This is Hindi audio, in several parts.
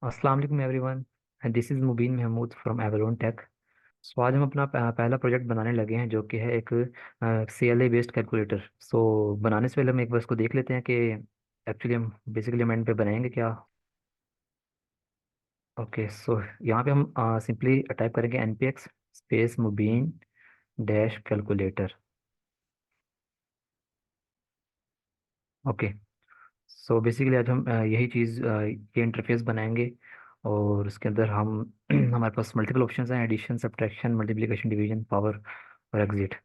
अस्सलाम वालेकुम everyone. This is Mubeen Mahmood from Avalon Tech. So आज हम अपना पहला प्रोजेक्ट बनाने लगे हैं जो कि है एक CLA बेस्ड कैलकुलेटर। सो बनाने से पहले हम एक बार इसको देख लेते हैं कि एक्चुअली हम बेसिकली हम एंड पे बनाएंगे क्या। ओके, सो यहाँ पे हम सिंपली टाइप करेंगे npx space Mubeen dash calculator. Okay, so basically आज हम यही चीज़ ये इंटरफेस बनाएंगे और उसके अंदर हम हमारे पास मल्टीपल ऑप्शंस हैं: addition, subtraction, multiplication, division, power और एग्जिट।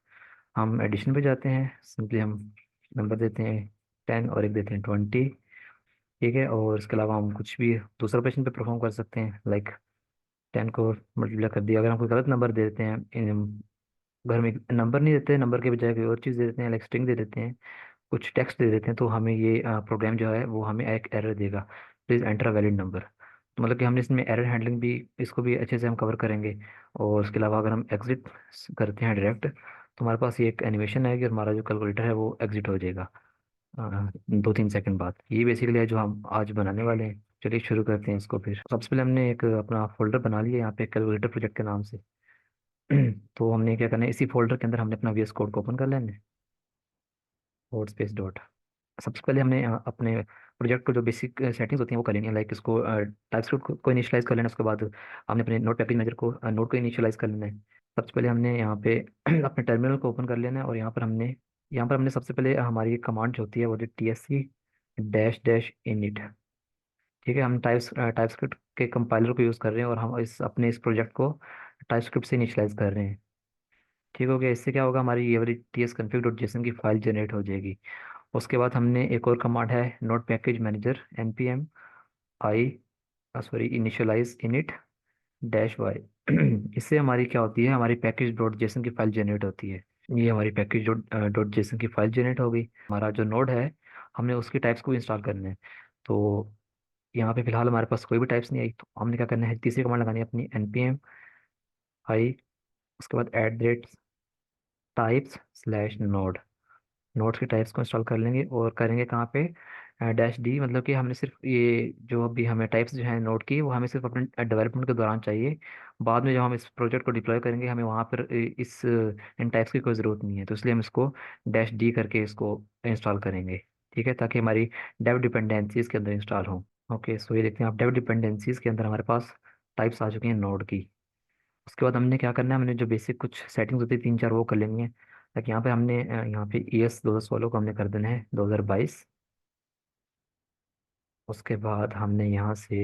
हम एडिशन पे जाते हैं, सिंपली हम नंबर देते हैं 10 और एक देते हैं 20। ठीक है, और इसके अलावा हम कुछ भी दूसरा ऑपरेशन पे परफॉर्म कर सकते हैं, लाइक 10 को मल्टीप्लाई कर दिया। अगर हम कोई गलत नंबर दे देते हैं, घर में नंबर नहीं देते, नंबर के बजाय कोई और चीज़ दे देते हैं, लाइक स्ट्रिंग दे देते हैं, कुछ टेक्स्ट दे देते हैं, तो हमें ये प्रोग्राम जो है वो हमें एक एरर देगा: please enter a valid number. तो मतलब कि हमने इसमें एरर हैंडलिंग भी, इसको भी अच्छे से हम कवर करेंगे। और उसके अलावा अगर हम एग्जिट करते हैं डायरेक्ट, तो हमारे पास ये एक एनिमेशन आएगी और हमारा जो कैलकुलेटर है वो एग्जिट हो जाएगा 2-3 सेकंड बाद। ये बेसिकली है जो हम आज बनाने वाले हैं। चलिए शुरू करते हैं इसको। फिर सबसे पहले हमने एक अपना फोल्डर बना लिया यहाँ पे कैलकुलेटर प्रोजेक्ट के नाम से। तो हमने क्या करना है, इसी फोल्डर के अंदर हमने अपना VS कोड को ओपन कर लेना है, वर्ड स्पेस डॉट। सबसे पहले हमने अपने प्रोजेक्ट को जो बेसिक सेटिंग्स होती हैं वो कर लेनी है, लाइक इसको टाइपस्क्रिप्ट को इनिशियलाइज कर लेना है। उसके बाद हमने अपने नोट पैकेज मैनेजर को नोट को इनिशियलाइज कर लेना है। सबसे पहले हमने यहाँ पे अपने टर्मिनल को ओपन कर लेना है और यहाँ पर हमने सबसे पहले हमारी कमांड जो होती है वो TSC डैश डैश इनिट। ठीक है, हम टाइपस्क्रिप्ट के कंपाइलर को यूज़ कर रहे हैं और हम इस प्रोजेक्ट को टाइपस्क्रिप्ट से इनिशियलाइज कर रहे हैं। ठीक हो गया। इससे क्या होगा, हमारी ये वाली tsconfig.json की फाइल जनरेट हो जाएगी। उसके बाद हमने एक और कमांड है node package manager npm I sorry initialize init dash Y. इससे हमारी क्या होती है, हमारी पैकेज डॉट जेसन की फाइल जनरेट होती है। ये हमारी पैकेज डॉट डॉट जेसन की फाइल जनरेट हो गई। हमारा जो नोड है, हमने उसकी टाइप्स को इंस्टॉल करने हैं। तो यहाँ पे फिलहाल हमारे पास कोई भी टाइप्स नहीं आई, तो हमने क्या करना है, तीसरी कमांड लगानी है अपनी npm आई, उसके बाद @ टाइप्स स्लैश नोड। नोड्स के टाइप्स को इंस्टॉल कर लेंगे और करेंगे कहाँ पे, -d। मतलब कि हमने सिर्फ ये जो अभी हमें टाइप्स जो है नोड की, वो हमें सिर्फ अपने डेवलपमेंट के दौरान चाहिए। बाद में जब हम इस प्रोजेक्ट को डिप्लॉय करेंगे, हमें वहाँ पर इन टाइप्स की कोई ज़रूरत नहीं है, तो इसलिए हम इसको -d करके इसको इंस्टॉल करेंगे। ठीक है, ताकि हमारी डेव डिपेंडेंसीज के अंदर इंस्टॉल हो। ओके, सो ये देखते हैं आप, डेव डिपेंडेंसीज के अंदर हमारे पास टाइप्स आ चुकी हैं नोड की। उसके बाद हमने क्या करना है, हमने जो बेसिक कुछ सेटिंग्स होती है 3-4 वो कर लेनी है। लाइक यहाँ पे हमने यहाँ पे ES 2016 को हमने कर देना है 2022। उसके बाद हमने यहाँ से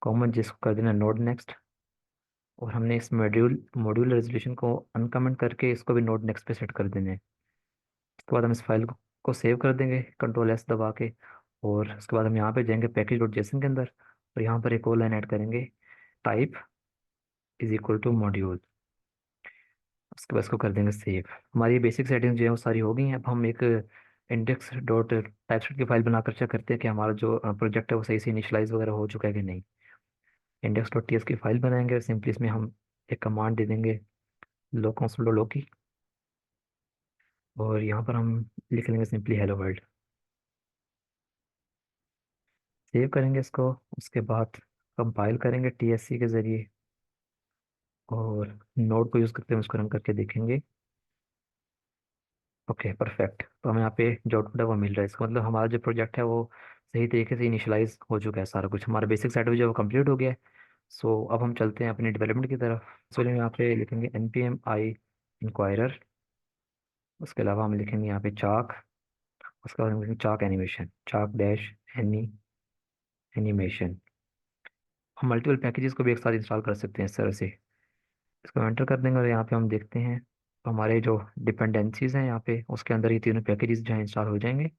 कॉमन जिसको कर देना नोड नेक्स्ट। और हमने इस मॉड्यूल रेजोल्यूशन को अनकमेंट करके इसको भी नोड नेक्स्ट पे सेट कर देना है। उसके बाद हम इस फाइल को सेव कर देंगे Ctrl+S दबा के। और उसके बाद हम यहाँ पे जाएंगे पैकेज डॉट जेसन के अंदर और यहाँ पर एक और लाइन ऐड करेंगे: type is equal to module. उसके बाद इसको कर देंगे सेव। हमारी बेसिक सेटिंग्स जो है वो सारी हो गई हैं। अब हम एक इंडेक्स डॉट टाइपसेट की फाइल बनाकर चेक करते हैं कि हमारा जो प्रोजेक्ट है वो सही से इनिशियलाइज वगैरह हो चुका है कि नहीं। index.ts की फाइल बनाएंगे और सिंपली इसमें हम एक कमांड दे देंगे लो कंसोल लो की, और यहाँ पर हम लिख लेंगे सिंपली हेलो वर्ल्ड। सेव करेंगे इसको। उसके बाद कंपाइल करेंगे TSC के ज़रिए और नोड को यूज़ करते हुए इसको रन करके देखेंगे। ओके परफेक्ट, तो हमें यहाँ पे जो आउटपुट है वो मिल रहा है। इसका मतलब हमारा जो प्रोजेक्ट है वो सही तरीके से इनिशियलाइज हो चुका है, सारा कुछ हमारा बेसिक सेटअप जो है वो कंप्लीट हो गया है। सो अब हम चलते हैं अपनी डेवलपमेंट की तरफ। इसके लिए यहाँ पे लिखेंगे npm आई इंक्वायरर। उसके अलावा हम लिखेंगे यहाँ पे चाक। उसके बाद हम लिखेंगे चाक एनिमेशन, चाक डैश एनिमेशन। हम मल्टीपल पैकेजेस को भी एक साथ इंस्टॉल कर सकते हैं इस तरह से। इसको एंटर कर देंगे और यहाँ पे हम देखते हैं तो हमारे जो डिपेंडेंसीज हैं यहाँ पे, उसके अंदर ये तीनों पैकेजेस जो हैं इंस्टॉल हो जाएंगे।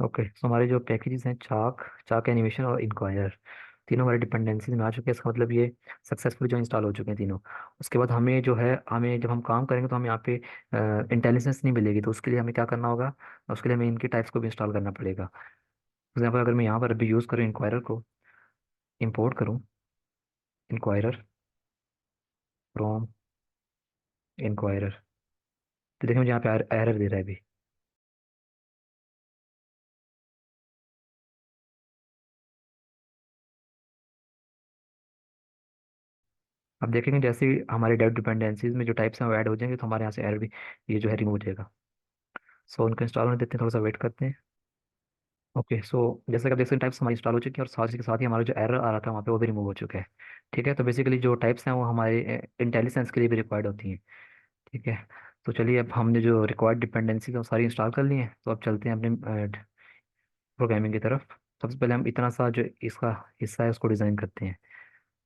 ओके, तो हमारे जो पैकेजेस हैं चाक, चाक एनिमेशन और इंक्वायरर, तीनों हमारे डिपेंडेंसीज में आ चुके हैं। इसका मतलब ये सक्सेसफुली जो इंस्टॉल हो चुके हैं तीनों। उसके बाद हमें जो है, हमें जब हम काम करेंगे तो हमें यहाँ पे इंटेलिजेंस नहीं मिलेगी, तो उसके लिए हमें क्या करना होगा, उसके लिए हमें इनके टाइप्स को भी इंस्टॉल करना पड़ेगा। फॉर एग्जाम्पल अगर मैं यहाँ पर अभी यूज़ करूँ इंक्वायरर को, इंपोर्ट करूँ इंक्वायरर फ्रॉम इंक्वायरर, तो देखिए मुझे यहाँ पे एरर दे रहा है अभी। अब देखेंगे जैसे ही हमारे डेव डिपेंडेंसीज में जो टाइप्स हैं वो ऐड हो जाएंगे तो हमारे यहाँ से एरर भी ये जो है रिमूव हो जाएगा। सो उनको इंस्टॉल होने देते हैं, थोड़ा सा वेट करते हैं। ओके, सो जैसे कि आप देख सकते हैं टाइप्स हमारी इंस्टॉल हो चुकी है और साथ के साथ ही हमारा जो एरर आ रहा था वहाँ पे वो भी रिमूव हो चुका है। ठीक है, तो बेसिकली जो टाइप्स हैं वो हमारे इंटेलिजेंस के लिए भी रिक्वायर्ड होती हैं। ठीक है, तो चलिए अब हमने जो रिक्वायर्ड डिपेंडेंसी वो सारी इंस्टॉल कर ली हैं, तो अब चलते हैं अपने प्रोग्रामिंग की तरफ। सबसे पहले हम इतना सा जो इसका हिस्सा है उसको डिज़ाइन करते हैं।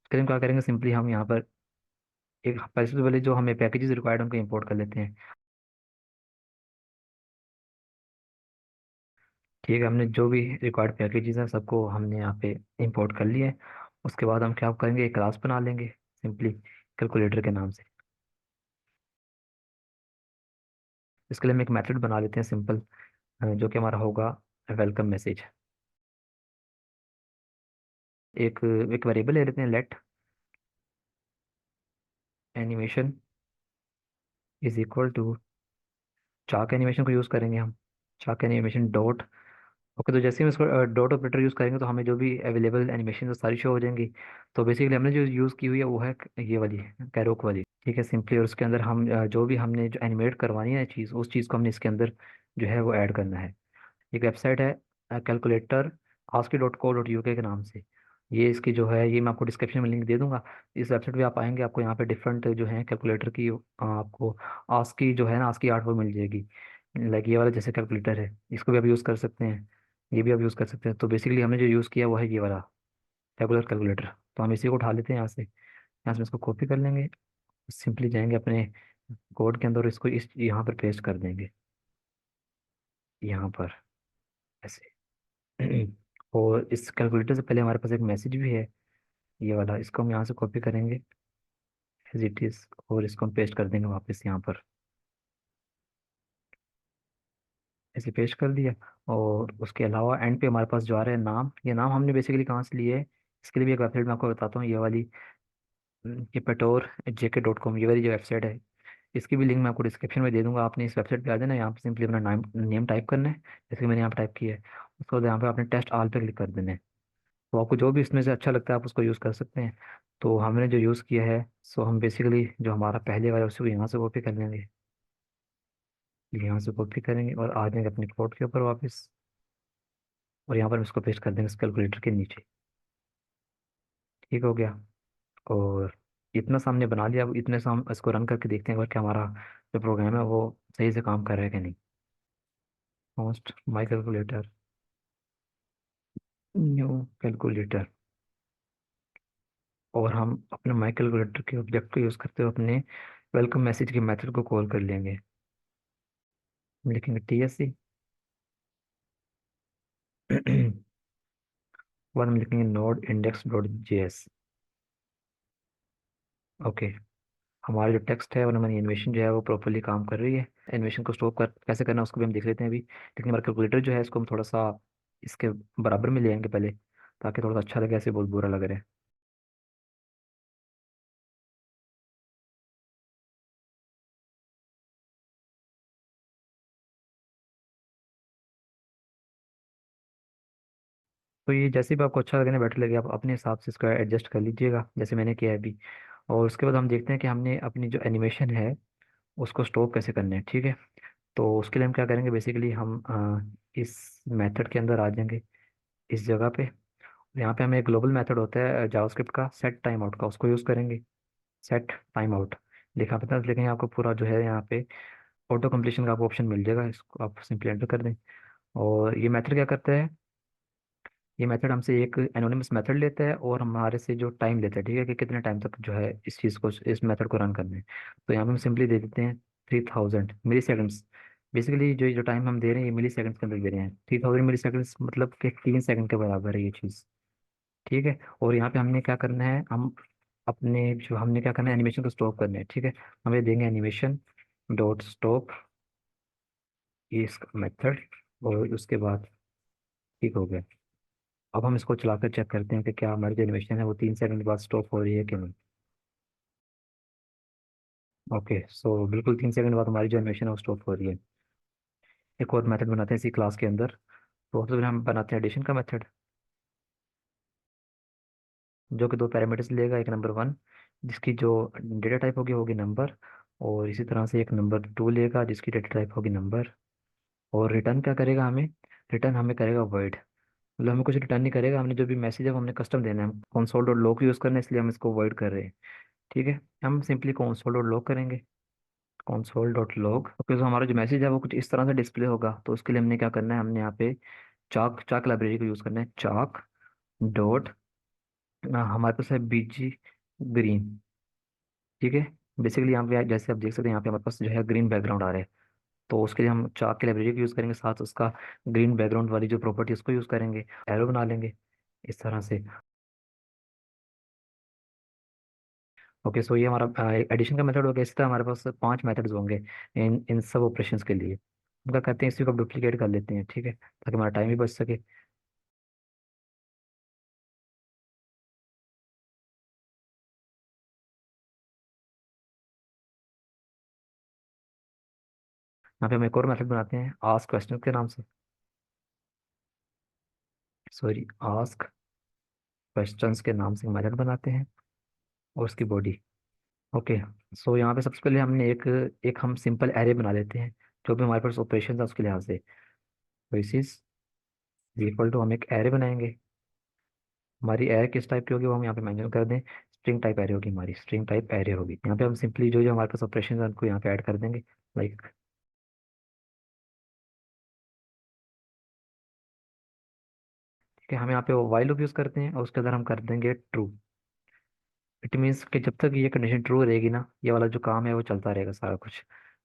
उसके लिए हम क्या करेंगे, सिंपली हम यहाँ पर एक सबसे पहले जो हमें पैकेजेस रिक्वायर्ड उनको इंपोर्ट कर लेते हैं। ठीक है, हमने जो भी रिक्वायर्ड पैकेजेस हैं सबको हमने यहाँ पे इंपोर्ट कर लिया है। उसके बाद हम क्या करेंगे, एक क्लास बना लेंगे सिंपली कैलकुलेटर के नाम से। इसके लिए हम एक मेथड बना लेते हैं सिंपल, जो कि हमारा होगा वेलकम मैसेज। एक एक वेरिएबल ले लेते हैं, let animation is equal to chalk animation को यूज़ करेंगे हम। चाक एनिमेशन डॉट। ओके, तो जैसे ही हम इसको डॉट ऑपरेटर यूज़ करेंगे तो हमें जो भी अवेलेबल एनिमेशन है सारी शो हो जाएंगी। तो बेसिकली हमने जो यूज़ की हुई है वो है ये वाली, कैरोक वाली। ठीक है, सिंपली, और उसके अंदर हम जो भी हमने जो एनिमेट करवानी है चीज़, उस चीज़ को हमने इसके अंदर जो है वो ऐड करना है। एक वेबसाइट है calculator ASCII dot co dot UK के नाम से। ये इसकी जो है, ये मैं आपको डिस्क्रिप्शन में लिंक दे दूंगा। इस वेबसाइट पे आप आएंगे, आपको यहाँ पे डिफरेंट जो है कैलकुलेटर की आपको आस्की जो है ना, आस्की आर्ट वो मिल जाएगी। लाइक ये वाला जैसे कैलकुलेटर है, इसको भी आप यूज़ कर सकते हैं, ये भी आप यूज़ कर सकते हैं। तो बेसिकली हमने जो यूज़ किया वो है ये वाला रेगुलर कैलकुलेटर। तो हम इसी को उठा लेते हैं यहाँ से इसको कॉपी कर लेंगे। सिंपली जाएंगे अपने कोड के अंदर और इसको इस यहाँ पर पेस्ट कर देंगे, यहाँ पर ऐसे। और इस कैलकुलेटर से पहले हमारे पास एक मैसेज भी है, ये वाला, इसको हम यहाँ से कॉपी करेंगे एज इट इज़, और इसको हम पेस्ट कर देंगे वापस यहाँ पर। ऐसे पेस्ट कर दिया। और उसके अलावा एंड पे हमारे पास जो आ रहा है नाम, ये नाम हमने बेसिकली कहाँ से लिए है, इसके लिए भी एक वेबसाइट मैं आपको बताता हूँ, ये वाली, ये पेटोर JK.com, ये वाली जो वेबसाइट है, इसकी भी लिंक मैं आपको डिस्क्रिप्शन में दे दूंगा। आपने इस वेबसाइट पे आ जाना है, यहाँ पे सिंपली अपना नाम नेम टाइप करना है जैसे कि मैंने यहाँ पे टाइप किया है। उसके बाद यहाँ पे आपने टेस्ट ऑल पे क्लिक कर देना है। तो आपको जो भी इसमें से अच्छा लगता है आप उसको यूज़ कर सकते हैं। तो हमने जो यूज़ किया है, सो हम बेसिकली जो हमारा पहले वाला है उसको यहाँ से कॉपी कर लेंगे, यहाँ से कॉपी करेंगे और आ जाएंगे अपने कोड के ऊपर वापस, और यहाँ पर हम इसको पेस्ट कर देंगे इस कैलकुलेटर के नीचे। ठीक हो गया। और इतना सा हमने बना लिया, अब इतने से हम इसको रन करके देखते हैं अगर क्या हमारा जो प्रोग्राम है वो सही से काम कर रहा है कि नहीं। मोस्ट माई कैलकुलेटर, न्यू कैलकुलेटर, और हम अपने माई कैलकुलेटर के ऑब्जेक्ट को यूज़ करते हुए अपने वेलकम मैसेज के मेथड को कॉल कर लेंगे। हम लिखेंगे TSC और हम लिखेंगे node index dot JS। Okay, हमारा जो टेक्स्ट है और हमारी एनिमेशन जो है वो प्रॉपर्ली काम कर रही है। एनिमेशन को स्टॉप कर कैसे करना है उसको भी हम देख लेते हैं अभी, लेकिन हमारा कैलकुलेटर जो है इसको हम थोड़ा सा इसके बराबर में ले आएंगे पहले, ताकि थोड़ा सा अच्छा लगे, ऐसे बहुत बुरा लग रहा है। तो ये जैसे भी आपको अच्छा लगे ना, बेटर लगे, आप अपने हिसाब से इसको एडजस्ट कर लीजिएगा जैसे मैंने किया है अभी। और उसके बाद हम देखते हैं कि हमने अपनी जो एनिमेशन है उसको स्टॉप कैसे करना है। ठीक है, तो उसके लिए हम क्या करेंगे, बेसिकली हम इस मेथड के अंदर आ जाएंगे इस जगह पे। यहाँ पे हमें एक ग्लोबल मेथड होता है जावास्क्रिप्ट का, सेट टाइम आउट का, उसको यूज़ करेंगे। सेट टाइम आउट लिखा पता है, लेकिन आपको पूरा जो है यहाँ पे ऑटो कंप्लीशन का आपको ऑप्शन मिल जाएगा, इसको आप सिंपली एंटर कर दें। और ये मेथड क्या करता है, ये मेथड हमसे एक एनोनिमस मेथड लेता है और हमारे से जो टाइम लेता है, ठीक है, कि कितने टाइम तक जो है इस चीज़ को, इस मेथड को रन करना है। तो यहाँ पे हम सिंपली दे देते हैं 3000 मिली सेकेंड्स। बेसिकली जो जो टाइम हम दे रहे हैं ये मिली सेकेंड्स के अंदर दे रहे हैं, 3000 मिली सेकेंड्स, मतलब कि 3 सेकंड के बराबर है ये चीज़। ठीक है, और यहाँ पे हमने क्या करना है, हम अपने जो हमने क्या करना है, एनिमेशन को स्टॉप करना है। ठीक है, हमें देंगे एनिमेशन डॉट स्टॉप, ये इसका मेथड, और उसके बाद ठीक हो गया। अब हम इसको चलाकर चेक करते हैं कि क्या हमारी जो एनिमेशन है वो 3 सेकंड बाद स्टॉप हो रही है कि नहीं। ओके, सो बिल्कुल 3 सेकंड बाद हमारी जो एनिमेशन है वो स्टॉप हो रही है। एक और मेथड बनाते हैं इसी क्लास के अंदर। तो सबसे पहले हम बनाते हैं एडिशन का मेथड, जो कि 2 पैरामीटर्स लेगा, एक नंबर 1, जिसकी जो डेटा टाइप होगी होगी नंबर। और इसी तरह से एक नंबर टू लेगा जिसकी डेटा टाइप होगी नंबर। और रिटर्न क्या करेगा हमें? रिटर्न हमें करेगा वर्ड। मतलब हमें कुछ रिटर्न नहीं करेगा, हमने जो भी मैसेज है वो हमने कस्टम देना है। हम console डॉट लॉग यूज़ करना है इसलिए हम इसको वर्ड कर रहे हैं। ठीक है, हम सिंपली console डॉट लॉग करेंगे। console dot log, okay. तो हमारा जो मैसेज है वो कुछ इस तरह से डिस्प्ले होगा। तो उसके लिए हमने क्या करना है, हमने यहाँ पे चाक चाक लाइब्रेरी को यूज़ करना है। चाक डॉट, हमारे पास है बीजी ग्रीन। ठीक है। बेसिकली यहाँ पे जैसे आप देख सकते हैं यहाँ पे हमारे पास जो है ग्रीन बैकग्राउंड आ रहा है। तो उसके लिए हम चाक की लाइब्रेरी को यूज़ करेंगे, साथ उसका ग्रीन बैकग्राउंड वाली जो प्रॉपर्टी उसको यूज़ करेंगे। एरो बना लेंगे इस तरह से। ओके, सो ये हमारा एडिशन का मेथड हो गया। इस तरह हमारे पास 5 मेथड्स होंगे इन इन सब ऑपरेशंस के लिए। हम क्या करते हैं, इसी को डुप्लीकेट कर लेते हैं, ठीक है, ताकि हमारा टाइम भी बच सके। यहाँ पे हम एक और मेथड बनाते हैं आस्क क्वेश्चन के नाम से। सॉरी, आस्क क्वेश्चंस के नाम से मेथड बनाते हैं और उसकी बॉडी। ओके, सो यहाँ पे सबसे पहले हमने एक एक हम सिंपल एरे बना लेते हैं जो भी हमारे पास ऑपरेशन है उसके लिहाज से। तो इस इज इक्वल टू, हम एक एरे बनाएंगे। हमारी एरे किस टाइप की होगी वो हम यहाँ पे मेंशन कर दें। स्ट्रिंग टाइप एरे होगी, हमारी स्ट्रिंग टाइप एरे होगी। यहाँ पे हम सिंपली जो जो हमारे पास ऑपरेशन है उनको यहाँ पे ऐड कर देंगे। लाइक, ठीक है, हम यहाँ पे वाइल लूप यूज़ करते हैं और उसके अंदर हम कर देंगे ट्रू। इट मीन्स कि जब तक ये कंडीशन ट्रू रहेगी ना, ये वाला जो काम है वो चलता रहेगा सारा कुछ।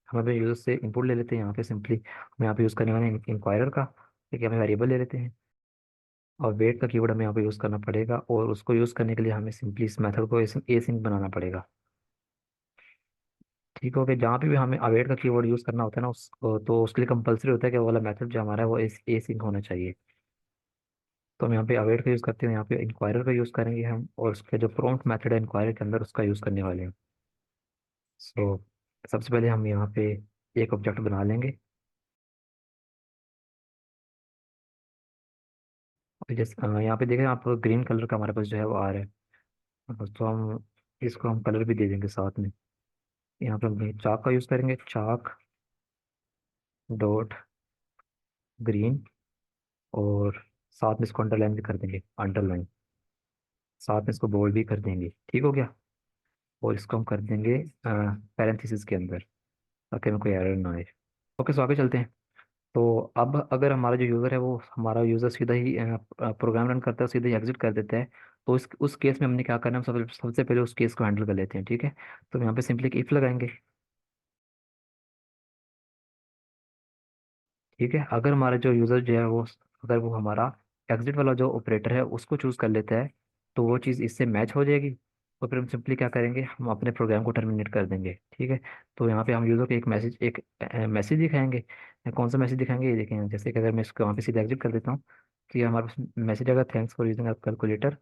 हम अभी यूजर से इनपुट ले लेते हैं यहाँ पे सिंपली। हम यहाँ पे यूज़ करने वाले हैं इंक्वायरर का। ठीक है, हमें वेरिएबल ले लेते हैं और वेट का कीवर्ड हमें यहाँ पे यूज़ करना पड़ेगा। और उसको यूज़ करने के लिए हमें सिंपली इस मेथड को एसिंक बनाना पड़ेगा। ठीक हो गया। जहाँ पे भी हमें अवेट का कीवर्ड यूज़ करना होता है ना तो उसके लिए कंपलसरी होता है कि वो वाला मेथड जो हमारा है वो एसिंक होना चाहिए। तो हम यहाँ पे अवेट का यूज़ करते हैं, यहाँ पे इंक्वायरर का यूज़ करेंगे हम। और उसके जो प्रॉम्प्ट मेथड है इंक्वायरर के अंदर उसका यूज़ करने वाले हैं। सो सबसे पहले हम यहाँ पे एक ऑब्जेक्ट बना लेंगे। और जैसे यहाँ पे देखें आप, ग्रीन कलर का हमारे पास जो है वो आ रहा है। तो हम इसको हम कलर भी दे देंगे साथ में। यहाँ पे हम चाक का यूज़ करेंगे। चाक डॉट ग्रीन, और साथ में इसको अंडरलाइन भी कर देंगे, अंडरलाइन। साथ में इसको बोल्ड भी कर देंगे। ठीक हो गया। और इसको हम कर देंगे पैरेंथेसिस के अंदर, ताकि हमें कोई एरर ना आए। ओके, सो आगे चलते हैं। तो अब अगर हमारा जो यूज़र है वो हमारा यूज़र सीधा ही प्रोग्राम रन करता है, सीधा ही एग्जिट कर देता है। तो उस केस में हमने क्या करना है, हम सबसे पहले उस केस को हैंडल कर लेते हैं। ठीक है, तो यहाँ पे सिंपली इफ लगाएंगे। ठीक है, अगर हमारा जो यूज़र जो है वो, अगर वो हमारा एग्जिट वाला जो ऑपरेटर है उसको चूज़ कर लेता है, तो वो चीज़ इससे मैच हो जाएगी। तो फिर हम सिंपली क्या करेंगे, हम अपने प्रोग्राम को टर्मिनेट कर देंगे। ठीक है, तो यहाँ पे हम यूज़र को एक मैसेज दिखाएंगे। कौन सा मैसेज दिखाएंगे, ये देखें। जैसे कि अगर मैं इसको यहाँ पे सीधे एग्जिट कर देता हूँ, तो ये हमारे पास मैसेज आएगा, थैंक्स फॉर यूजिंग कैलकुलेटर।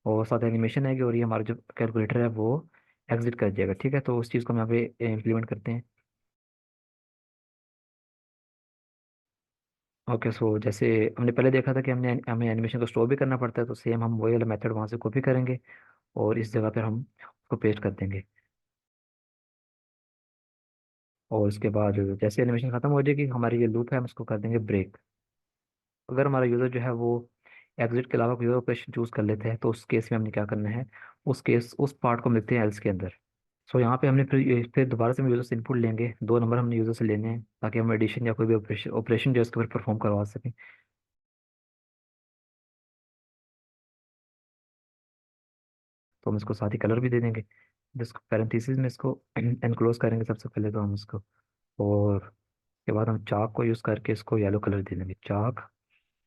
और साथ एनिमेशन आएगी और ये हमारा जो कैलकुलेटर है वो एग्जिट कर जाएगा। ठीक है, तो उस चीज़ को हम यहाँ पे इम्प्लीमेंट करते हैं। ओके, सो जैसे हमने पहले देखा था कि हमें एनिमेशन को स्टोर भी करना पड़ता है, तो सेम हम वही वाला मेथड वहाँ से कॉपी करेंगे और इस जगह पर हम उसको पेस्ट कर देंगे। और उसके बाद जैसे एनिमेशन खत्म हो जाएगी, हमारी ये लूप है, हम इसको कर देंगे ब्रेक। अगर हमारा यूज़र जो है वो एग्जिट के अलावा कोई और ऑपरेशन चूज कर लेते हैं, तो उस केस में हमने क्या करना है, उस पार्ट को हम लिखते हैं एल्स के अंदर। सो यहाँ पे हमने फिर दोबारा से हम यूज़र से इनपुट लेंगे। 2 नंबर हमने यूज़र से लेने हैं ताकि हम एडिशन या कोई भी ऑपरेशन ऑपरेशन जो है उसके ऊपर परफॉर्म करवा सकें। तो हम इसको साथ ही कलर भी दे देंगे। जिसको पैरेंथेसिस में इसको एनक्लोज करेंगे सबसे पहले तो हम इसको। और उसके बाद हम चाक को यूज़ करके इसको येलो कलर दे देंगे। चाक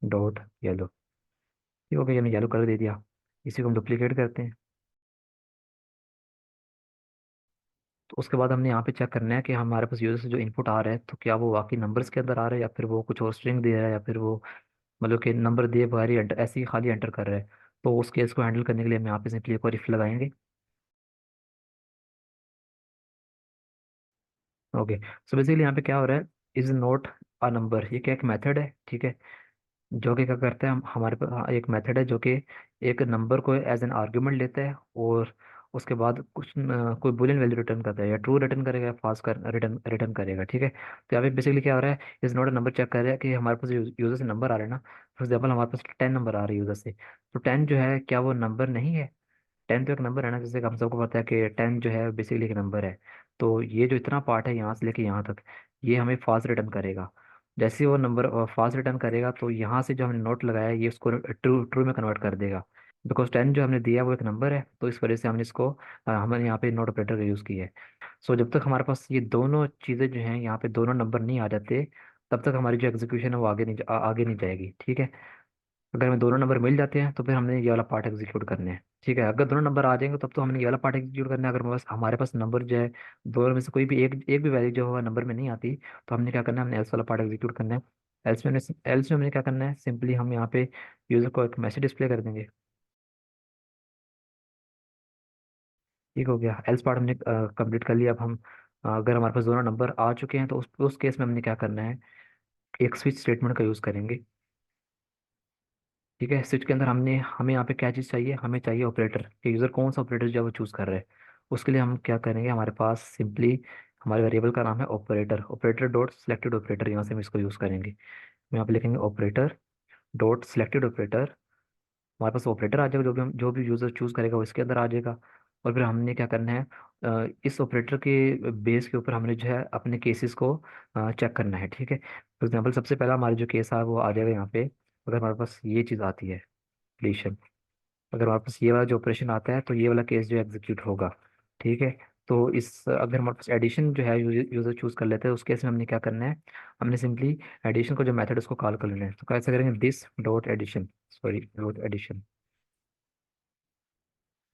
डॉट येलो। ठीक हो गया, हमने येलो कलर दे दिया। इसी को हम डुप्लीकेट करते हैं। तो उसके बाद हमने यहाँ पे चेक करना है कि हमारे पास यूजर से जो इनपुट आ रहा है तो क्या वो वाकई नंबर्स के अंदर आ रहा है, या फिर वो कुछ और स्ट्रिंग दे रहा है, या फिर वो मतलब कि नंबर दिए बगैर ही ऐसे ही खाली एंटर कर रहा है। तो उस केस को हैंडल करने के लिए हम यहाँ पे सिंपली एक और इफ लगाएंगे। ओके, सो बेसिकली यहाँ पे क्या हो रहा है, इज नॉट अ नंबर, ये क्या एक मेथड है। ठीक है, जो कि क्या करता है, हम हमारे पास एक मेथड है जो कि एक नंबर को एज एन आर्ग्यूमेंट लेता है। और उसके बाद कुछ कोई बुलियन वैल्यू रिटर्न करता है, या ट्रू रिटर्न करेगा या फॉल्स कर रिटर्न रिटर्न करेगा, ठीक है। तो यहाँ पे बेसिकली क्या हो रहा है, इस नोड नंबर चेक कर रहा है कि हमारे पास यूजर से नंबर आ रहे हैं ना। फॉर एग्जाम्पल हमारे पास 10 नंबर आ रहे हैं यूजर से, तो 10 जो है क्या वो नंबर नहीं है? 10 तो एक नंबर है ना, जैसे कि हम सबको पता है कि 10 जो है बेसिकली एक नंबर है। तो ये जो इतना पार्ट है यहाँ से लेके यहाँ तक, ये हमें फॉल्स रिटर्न करेगा। जैसे ही वो नंबर फॉल्स रिटर्न करेगा, तो यहाँ से जो हमने नोट लगाया है ये उसको ट्रू ट्रू में कन्वर्ट कर देगा। बिकॉज 10 जो हमने दिया है वो एक नंबर है, तो इस वजह से हमने इसको हमने यहाँ पे नोट ऑपरेटर का यूज़ किया है। सो जब तक हमारे पास ये दोनों चीज़ें जो हैं, यहाँ पे दोनों नंबर नहीं आ जाते, तब तक हमारी जो एग्जीक्यूशन है वो आगे नहीं जाएगी, ठीक है। अगर हमें दोनों नंबर मिल जाते हैं तो फिर हमने ये वाला पार्ट एग्जीक्यूट करने हैं, ठीक है। अगर दोनों नंबर आ जाएंगे तब तो हमने ये वाला पार्ट एग्जीक्यूट करना है। अगर हमारे पास नंबर जो है, दोनों में से कोई भी एक एक भी वैल्यू जो होगा नंबर में नहीं आती, तो हमने क्या करना है, हमने एल्स वाला पार्ट एग्जीक्यूट करना है। एल्स में हमने क्या करना है, सिंपली हम यहाँ पे यूजर को एक मैसेज डिस्प्ले कर देंगे। ठीक हो गया, एल्स पार्ट हमने कंप्लीट कर लिया। अब हम अगर हमारे पास दोनों नंबर आ चुके हैं तो उस केस में हमने क्या करना है, एक स्विच स्टेटमेंट का यूज़ करेंगे। ठीक है, स्विच के अंदर हमें यहाँ पे क्या चीज़ चाहिए, हमें चाहिए ऑपरेटर, कि यूज़र कौन सा ऑपरेटर जो है वो चूज़ कर रहा है। उसके लिए हम क्या करेंगे, हमारे पास सिंपली हमारे वेरिएबल का नाम है operator, operator dot selected operator, यहाँ से हम इसको यूज़ करेंगे। हम यहाँ पे लिखेंगे ऑपरेटर डॉट सिलेक्टेड ऑपरेटर। हमारे पास ऑपरेटर आ जाएगा, जो भी यूज़र चूज़ करेगा वो इसके अंदर आ जाएगा। और फिर हमने क्या करना है, इस ऑपरेटर के बेस के ऊपर हमने जो है अपने केसेस को चेक करना है, ठीक है। फॉर एग्जाम्पल सबसे पहला हमारा जो केस है वो आ जाएगा यहाँ पे, अगर हमारे पास ये चीज़ आती है, डिलीशन। अगर वापस ये वाला जो ऑपरेशन आता है तो ये वाला केस जो एग्जीक्यूट होगा, ठीक है। तो अगर हमारे पास एडिशन जो है यूजर चूज कर लेते हैं, उस केस में हमने क्या करना है, हमने सिंपली एडिशन को जो मेथड उसको कॉल कर लेना है। तो कैसे करेंगे, this dot addition, sorry dot addition.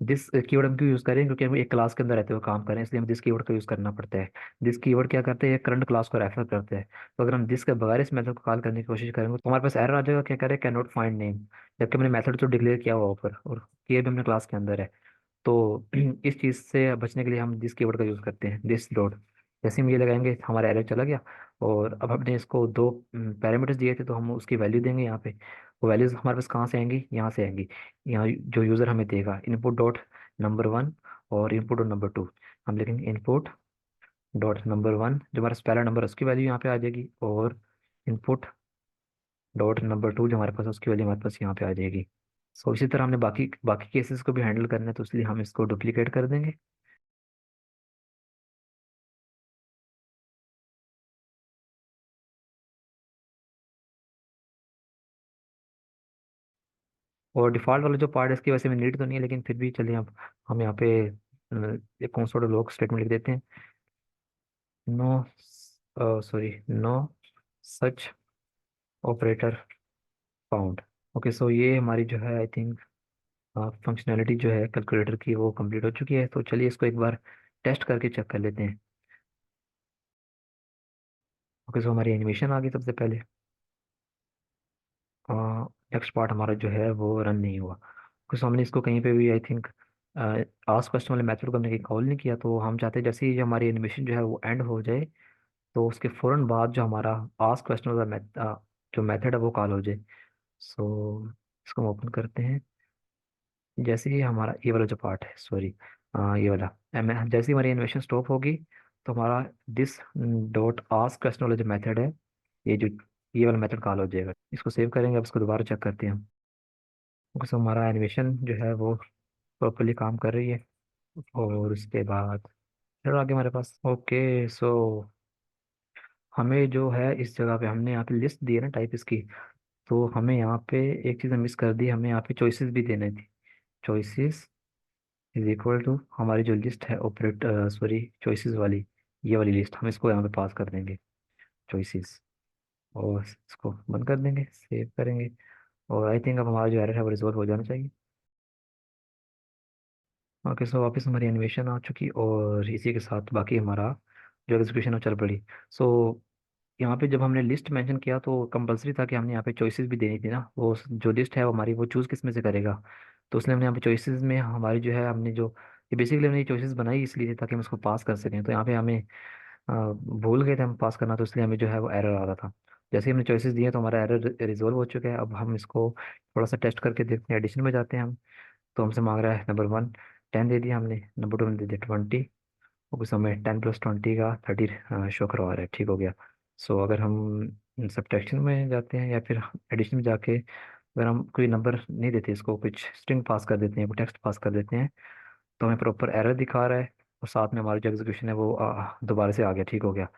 This keyword हम क्यों यूज करें, क्योंकि हम एक क्लास के अंदर रहते हुए काम करें, इसलिए हम दिस कीवर्ड का यूज करना पड़ता है। दिस कीवर्ड क्या करते हैं, करंट क्लास को रेफर करते हैं। तो अगर हम दिस के बगैर इस मेथड को कॉल करने की कोशिश करेंगे तो हमारे पास एरर आ जाएगा, क्या करें, कैन नॉट फाइंड नेम, जबकि हमने मेथड तो डिक्लेयर किया हुआ ऊपर, और किए भी हमने क्लास के अंदर है। तो इस चीज़ से बचने के लिए हम दिस कीवर्ड का यूज़ करते हैं, दिस डॉट। जैसे हम ये लगाएंगे हमारा एरर चला गया। और अब हमने इसको दो पैरामीटर्स दिए थे, तो हम उसकी वैल्यू देंगे यहाँ पे। वो वैल्यूज हमारे पास कहाँ से आएंगी, यहाँ से आएंगी। यहाँ जो यूज़र हमें देगा, इनपुट डॉट नंबर वन और इनपुट डॉट नंबर टू। हम लिखेंगे इनपुट डॉट नंबर वन, जो हमारा पहला नंबर है उसकी वैल्यू यहाँ पे आ जाएगी, और इनपुट डॉट नंबर टू जो हमारे पास है, उसकी वैल्यू हमारे पास यहाँ पे आ जाएगी। सो इसी तरह हमने बाकी बाकी केसेस को भी हैंडल करना है, तो इसलिए हम इसको डुप्लीकेट कर देंगे। और डिफ़ॉल्ट वाला जो पार्ट है इसकी वैसे में नीड तो नहीं है, लेकिन फिर भी चलिए अब हम यहाँ पे एक कंसोल लॉग स्टेटमेंट लिख देते हैं। No, sorry, no such operator found. Okay, so ये हमारी जो है आई थिंक फंक्शनैलिटी जो है कैलकुलेटर की वो कंप्लीट हो चुकी है। तो चलिए इसको एक बार टेस्ट करके चेक कर लेते हैं। ओके, सो हमारी एनिमेशन आ गई सबसे पहले। नेक्स्ट पार्ट हमारा जो है वो रन नहीं हुआ, क्योंकि हमने इसको कहीं पे भी आई थिंक आस्क क्वेश्चन वाले मेथड को हमने कहीं कॉल नहीं किया। तो हम चाहते हैं जैसे ही जो हमारी एनिमेशन जो है वो एंड हो जाए, तो उसके फ़ौरन बाद जो हमारा आस्क क्वेश्चन वाला जो मेथड है वो कॉल हो जाए। सो इसको हम ओपन करते हैं। जैसे ही हमारा ये वाला जो पार्ट है, सॉरी, ये वाला जैसे ही हमारी एनिमेशन स्टॉप होगी, तो हमारा दिस डॉट आस्क क्वेश्चन वाला जो मेथड है, ये जो ये वाला मेथड कॉल हो जाएगा। इसको सेव करेंगे, अब इसको दोबारा चेक करते हैं हम। सो हमारा एनिमेशन जो है वो प्रॉपरली काम कर रही है। और उसके बाद फिर आगे हमारे पास, ओके, सो हमें जो है इस जगह पे हमने यहाँ पे लिस्ट दी है ना टाइप इसकी, तो हमें यहाँ पे एक चीज़ मिस कर दी, हमें यहाँ पे चॉइसेस भी देने थी। चॉइसेस इज इक्वल टू हमारी जो लिस्ट है ऑपरेट, सॉरी, चॉइसेस वाली, ये वाली लिस्ट हम इसको यहाँ पे पास कर देंगे, चॉइसेस। और इसको बंद कर देंगे, सेव करेंगे। और आई थिंक अब हमारा जो एरर है वो रिजॉल्व हो जाना चाहिए। ओके, सो वापस हमारी एनिमेशन आ चुकी, और इसी के साथ बाकी हमारा जो एग्जीक्यूशन है वो चल पड़ी। सो यहाँ पे जब हमने लिस्ट मेंशन किया तो कंपलसरी था कि हमने यहाँ पे चॉइसेस भी देनी थी ना, वो जो लिस्ट है वो हमारी वो चूज़ किस में से करेगा। तो उसने हमने यहाँ पे चॉइसेस में हमारी जो है हमने जो ये बेसिकली हमने चॉइसेस बनाई इसलिए थी ताकि हम उसको पास कर सकें। तो यहाँ पे हमें भूल गए थे हम पास करना, तो इसलिए हमें जो है वो एरर आ रहा था। जैसे ही हमने चॉइसेस दिए तो हमारा एरर रिजोल्व हो चुका है। अब हम इसको थोड़ा सा टेस्ट करके देखते हैं, एडिशन में जाते हैं हम। तो हमसे मांग रहा है नंबर वन, 10 दे दिया हमने, नंबर 2 में दे दिया 20। और कुछ समय 10 + 20 का 30 शो करवा रहा है, ठीक हो गया। सो अगर हम सब्ट्रैक्शन में जाते हैं या फिर एडिशन में जाके अगर हम कोई नंबर नहीं देते, इसको कुछ स्ट्रिंग पास कर देते हैं, कोई टेक्स्ट पास कर देते हैं, तो हमें प्रॉपर एरर दिखा रहा है। और साथ में हमारा जो एग्जीक्यूशन है वो दोबारा से आ गया, ठीक हो गया।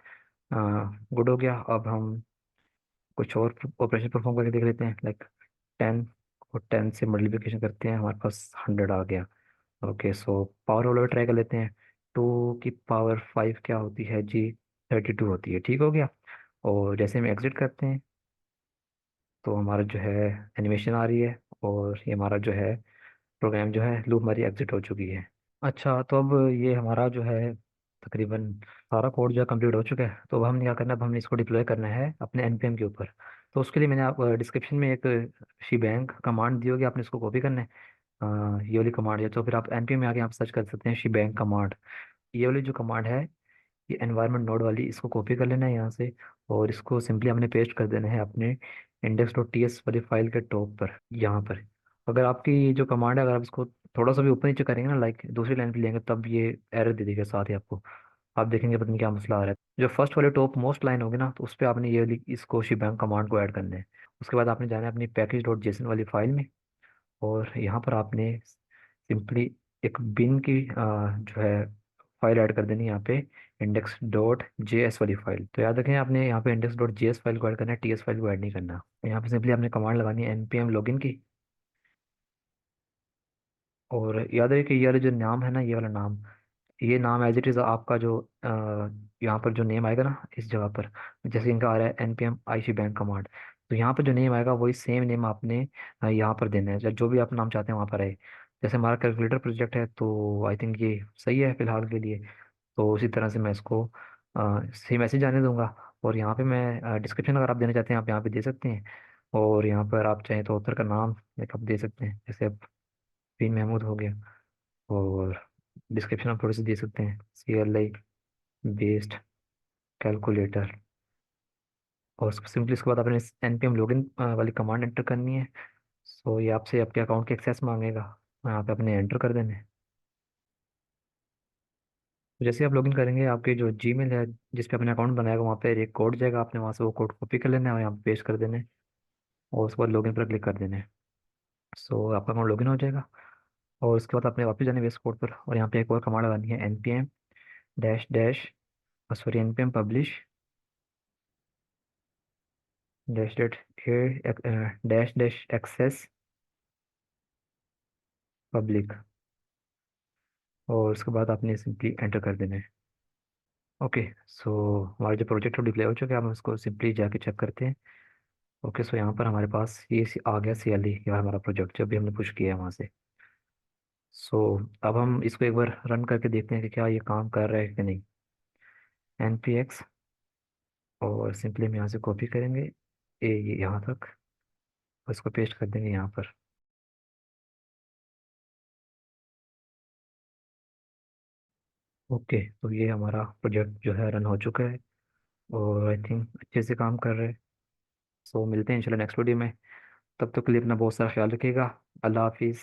गुड हो गया। अब हम कुछ और ऑपरेशन परफॉर्म करके देख लेते हैं, लाइक 10 और 10 से मल्टीप्लिकेशन करते हैं, हमारे पास 100 आ गया। Okay, so power over try कर लेते हैं। 2 की पावर 5 क्या होती है जी? 32 होती है, ठीक हो गया। और जैसे हम एग्जिट करते हैं तो हमारा जो है एनिमेशन आ रही है, और ये हमारा जो है प्रोग्राम जो है लूप हमारी एग्जिट हो चुकी है। अच्छा, तो अब ये हमारा जो है तकरीबन सारा कोड जो है कंप्लीट हो चुका है। तो अब हमने क्या करना है, अब हमने इसको डिप्लॉय करना है अपने एनपीएम के ऊपर। तो उसके लिए मैंने आप डिस्क्रिप्शन में एक शीबैंग कमांड दी होगी, आपने इसको कॉपी करना है। ये वाली कमांड है, तो फिर आप एनपीएम में आके आप सर्च कर सकते हैं शीबैंग कमांड। ये वाली जो कमांड है, ये एनवायरनमेंट नोड वाली, इसको कॉपी कर लेना है यहाँ से, और इसको सिंपली हमने पेस्ट कर देना है अपने index.ts वाली फाइल के टॉप पर, यहाँ पर। अगर आपकी ये जो कमांड है, अगर आप इसको थोड़ा सा भी ऊपर नीचे करेंगे ना, लाइक दूसरी लाइन पे लेंगे, तब ये एरर दे देगा साथ ही आपको। आप देखेंगे पता नहीं क्या मसला आ रहा है। जो फर्स्ट वाले टॉप मोस्ट लाइन होगी ना, तो उस पर आपने ये वाली इसको shebang कमांड को ऐड करना है। उसके बाद आपने जाना है अपनी package.json वाली फाइल में, और यहाँ पर आपने सिंपली एक बिन की जो है फाइल ऐड कर देनी है यहाँ पे, index.js वाली फाइल। तो याद रखें, आपने यहाँ पे index.js फाइल को ऐड करना है, टीएस फाइल को ऐड नहीं करना। यहाँ पे सिंपली आपने कमांड लगानी है npm login की। और याद रहे कि ये वाला जो नाम है ना, ये वाला नाम, ये नाम एज इट इज़ आपका जो यहाँ पर जो नेम आएगा ना इस जगह पर, जैसे इनका आ रहा है npm आईसी बैंक कमांड, तो यहाँ पर जो नेम आएगा वही सेम नेम आपने यहाँ पर देना है, जो भी आप नाम चाहते हैं वहाँ पर आए। जैसे हमारा कैलकुलेटर प्रोजेक्ट है, तो आई थिंक ये सही है फिलहाल के लिए। तो उसी तरह से मैं इसको सेम मैसेज आने दूंगा। और यहाँ पे मैं डिस्क्रिप्शन अगर आप देना चाहते हैं, आप यहाँ पे दे सकते हैं। और यहाँ पर आप चाहें तो ऑथर का नाम एक आप दे सकते हैं, जैसे अब बिन महमूद हो गया। और डिस्क्रिप्शन आप थोड़ी सी दे सकते हैं, CLI बेस्ड कैलकुलेटर। और सिंपली इसके बाद आपने npm लॉगिन वाली कमांड एंटर करनी है। सो ये आपसे आपके अकाउंट के एक्सेस मांगेगा, यहाँ पे आपने एंटर कर देना है। तो जैसे आप लॉगिन करेंगे, आपके जो जीमेल है जिस पे आपने अकाउंट बनाएगा, वहाँ पे एक कोड जाएगा, आपने वहाँ से वो कोड कॉपी कर लेना है और यहाँ पे पेस्ट कर देना है। और उसके बाद लॉगिन पर क्लिक कर देना है। सो आपका अकाउंट लॉगिन हो जाएगा। और उसके बाद आपने वापस जाना है बेस कोड पर, और यहाँ पे एक और कमांड लगानी है npm dash dash sorry npm publish dash dash dash dash access public. और उसके बाद आपने सिंपली एंटर कर देना है। ओके, सो हमारा जो प्रोजेक्ट है डिप्लाई हो चुका है, हम इसको सिंपली जाके चेक करते हैं। ओके, सो यहाँ पर हमारे पास ये आ गया CLI, ये हमारा प्रोजेक्ट जो भी हमने पुश किया है वहाँ से। सो अब हम इसको एक बार रन करके देखते हैं कि क्या ये काम कर रहा है कि नहीं। npx, और सिंपली हम यहाँ से कॉपी करेंगे ये यहाँ तक, और इसको पेस्ट कर देंगे यहाँ पर। ओके, तो ये हमारा प्रोजेक्ट जो है रन हो चुका है, और आई थिंक अच्छे से काम कर रहे हैं। सो मिलते हैं इंशाल्लाह नेक्स्ट वीडियो में। तब तक के लिए अपना बहुत सारा ख्याल रखिएगा। अल्लाह हाफिज़।